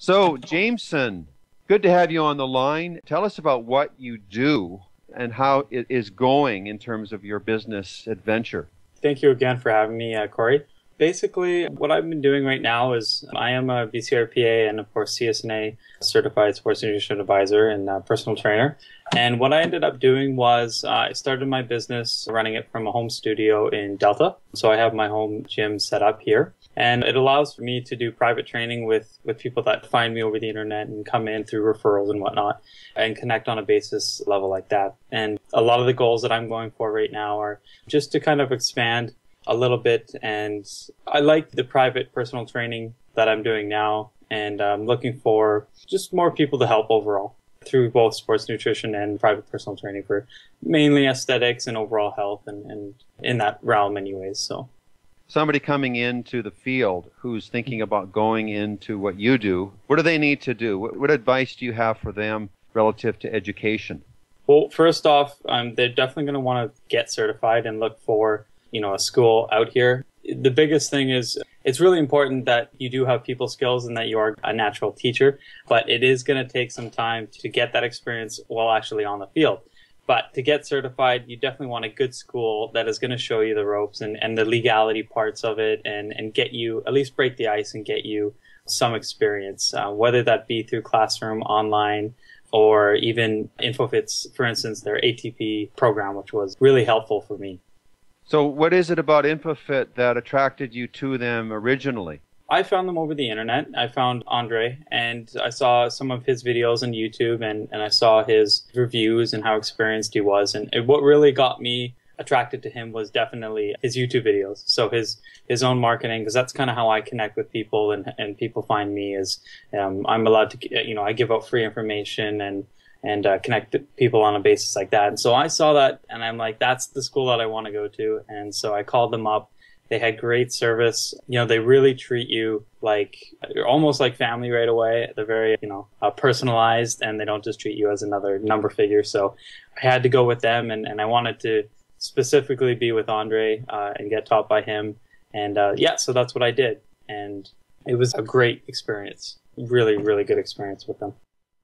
So, Jameson, good to have you on the line. Tell us about what you do and how it is going in terms of your business adventure. Thank you again for having me, Corey. Basically, what I've been doing right now is I am a BCRPA and, of course, CSNA certified sports nutrition advisor and personal trainer. And what I ended up doing was I started my business running it from a home studio in Delta. So I have my home gym set up here. And it allows me to do private training with people that find me over the internet and come in through referrals and whatnot and connect on a basis level like that. And a lot of the goals that I'm going for right now are just to kind of expand a little bit. And I like the private personal training that I'm doing now. And I'm looking for just more people to help overall through both sports nutrition and private personal training for mainly aesthetics and overall health and in that realm anyways. So somebody coming into the field who's thinking about going into what you do, what do they need to do? What advice do you have for them relative to education? Well, first off, they're definitely going to want to get certified and look for, a school out here. The biggest thing is it's really important that you do have people skills and that you are a natural teacher, but it is going to take some time to get that experience while actually on the field. But to get certified, you definitely want a good school that is going to show you the ropes and the legality parts of it and get you, at least break the ice and get you some experience, whether that be through classroom, online, or even Infofit's, for instance, their ATP program, which was really helpful for me. So what is it about Infofit that attracted you to them originally? I found them over the internet. I found Andre and I saw some of his videos on YouTube and I saw his reviews and how experienced he was. And what really got me attracted to him was definitely his YouTube videos. So his own marketing, because that's kind of how I connect with people and people find me is I'm allowed to, I give out free information and connect people on a basis like that. And so I saw that and I'm like, that's the school that I want to go to. And so I called them up. They had great service. They really treat you like you're almost like family right away. They're very, personalized and they don't just treat you as another number figure. So I had to go with them and I wanted to specifically be with Andre and get taught by him. And so that's what I did. And it was a great experience. Really, really good experience with them.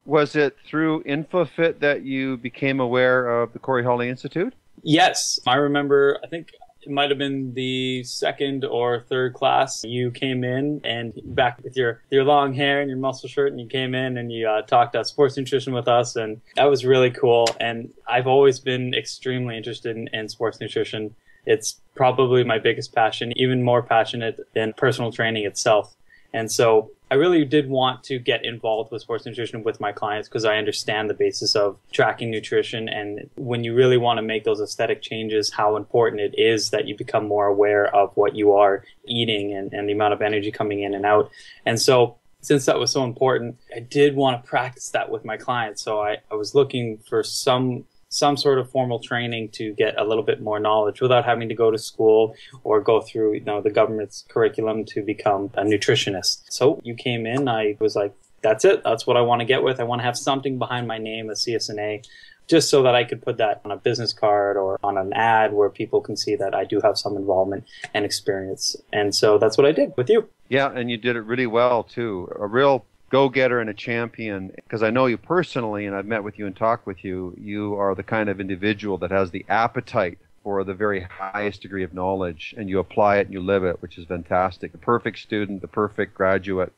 Was it through Infofit that you became aware of the Corey Hawley Institute? Yes. I remember, I think it might have been the second or third class. You came in and back with your long hair and your muscle shirt and you came in and you talked sports nutrition with us. And that was really cool. And I've always been extremely interested in sports nutrition. It's probably my biggest passion, even more passionate than personal training itself. And so I really did want to get involved with sports nutrition with my clients because I understand the basis of tracking nutrition. And when you really want to make those aesthetic changes, how important it is that you become more aware of what you are eating and the amount of energy coming in and out. And so since that was so important, I did want to practice that with my clients. So I was looking for some sort of formal training to get a little bit more knowledge without having to go to school or go through, the government's curriculum to become a nutritionist. So you came in, I was like, that's it. That's what I want to get with. I want to have something behind my name, a CSNA, just so that I could put that on a business card or on an ad where people can see that I do have some involvement and experience. And so that's what I did with you. Yeah, and you did it really well, too. A real go-getter and a champion, because I know you personally and I've met with you and talked with you. You are the kind of individual that has the appetite for the very highest degree of knowledge and you apply it and you live it, which is fantastic. The perfect student, the perfect graduate.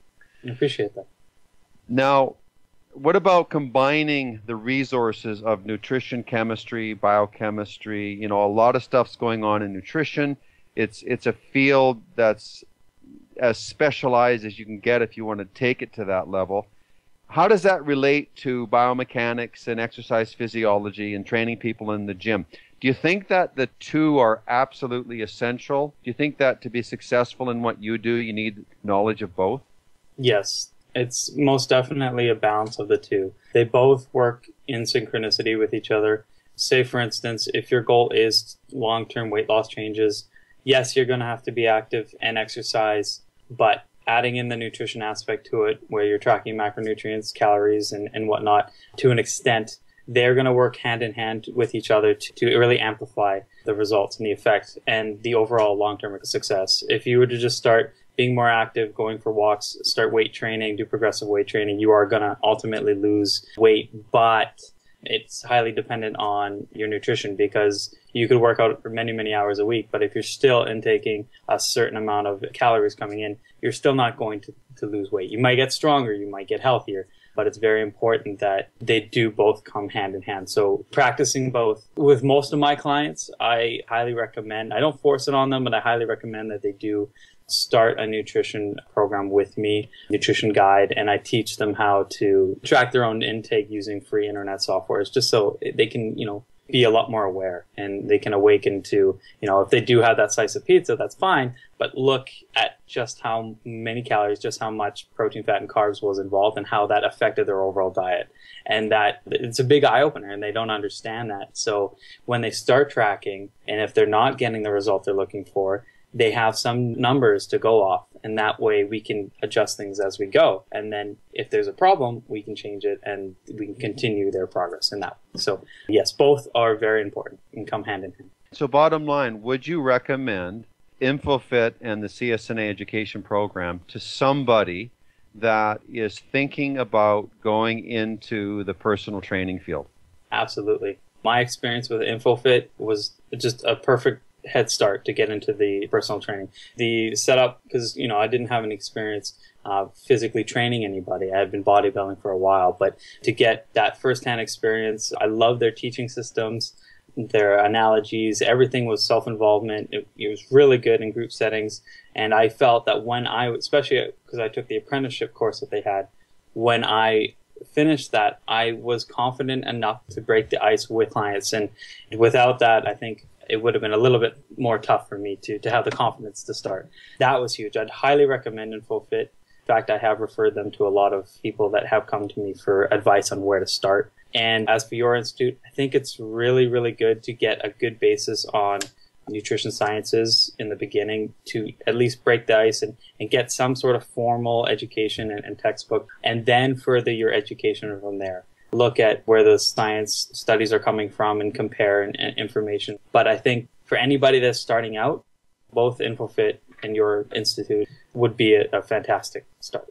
I appreciate that. Now, what about combining the resources of nutrition, chemistry, biochemistry? A lot of stuff's going on in nutrition. It's a field that's as specialized as you can get if you want to take it to that level. How does that relate to biomechanics and exercise physiology and training people in the gym? Do you think that the two are absolutely essential? Do you think that to be successful in what you do, you need knowledge of both? Yes, it's most definitely a balance of the two. They both work in synchronicity with each other. Say, for instance, if your goal is long-term weight loss changes, yes, you're going to have to be active and exercise, but adding in the nutrition aspect to it, where you're tracking macronutrients, calories, and whatnot, to an extent, they're going to work hand in hand with each other to really amplify the results and the effect and the overall long-term success. If you were to just start being more active, going for walks, start weight training, do progressive weight training, you are going to ultimately lose weight. But it's highly dependent on your nutrition, because you could work out for many, many hours a week, but if you're still intaking a certain amount of calories coming in, you're still not going to lose weight. You might get stronger, you might get healthier, but it's very important that they do both come hand in hand. So practicing both. With most of my clients, I highly recommend, I don't force it on them, but I highly recommend that they do start a nutrition program with me, nutrition guide, and I teach them how to track their own intake using free internet software, just so they can, be a lot more aware, and they can awaken to, if they do have that slice of pizza, that's fine, but look at just how many calories, just how much protein, fat, and carbs was involved, and how that affected their overall diet. And that it's a big eye opener, and they don't understand that. So when they start tracking, and if they're not getting the result they're looking for, they have some numbers to go off, and that way we can adjust things as we go. And then if there's a problem, we can change it, and we can continue their progress in that. So yes, both are very important and come hand in hand. So bottom line, would you recommend Infofit and the CSNA education program to somebody that is thinking about going into the personal training field? Absolutely. My experience with Infofit was just a perfect head start to get into the personal training. The setup, because, I didn't have any experience physically training anybody. I had been bodybuilding for a while, but to get that firsthand experience, I love their teaching systems, their analogies, everything was self-involvement. It was really good in group settings. And I felt that when especially because I took the apprenticeship course that they had, when I finished that, I was confident enough to break the ice with clients. And without that, I think it would have been a little bit more tough for me to have the confidence to start. That was huge. I'd highly recommend Infofit. In fact, I have referred them to a lot of people that have come to me for advice on where to start. And as for your institute, I think it's really, really good to get a good basis on nutrition sciences in the beginning, to at least break the ice and get some sort of formal education and textbook, and then further your education from there. Look at where the science studies are coming from and compare and information. But I think for anybody that's starting out, both Infofit and your institute would be a fantastic start.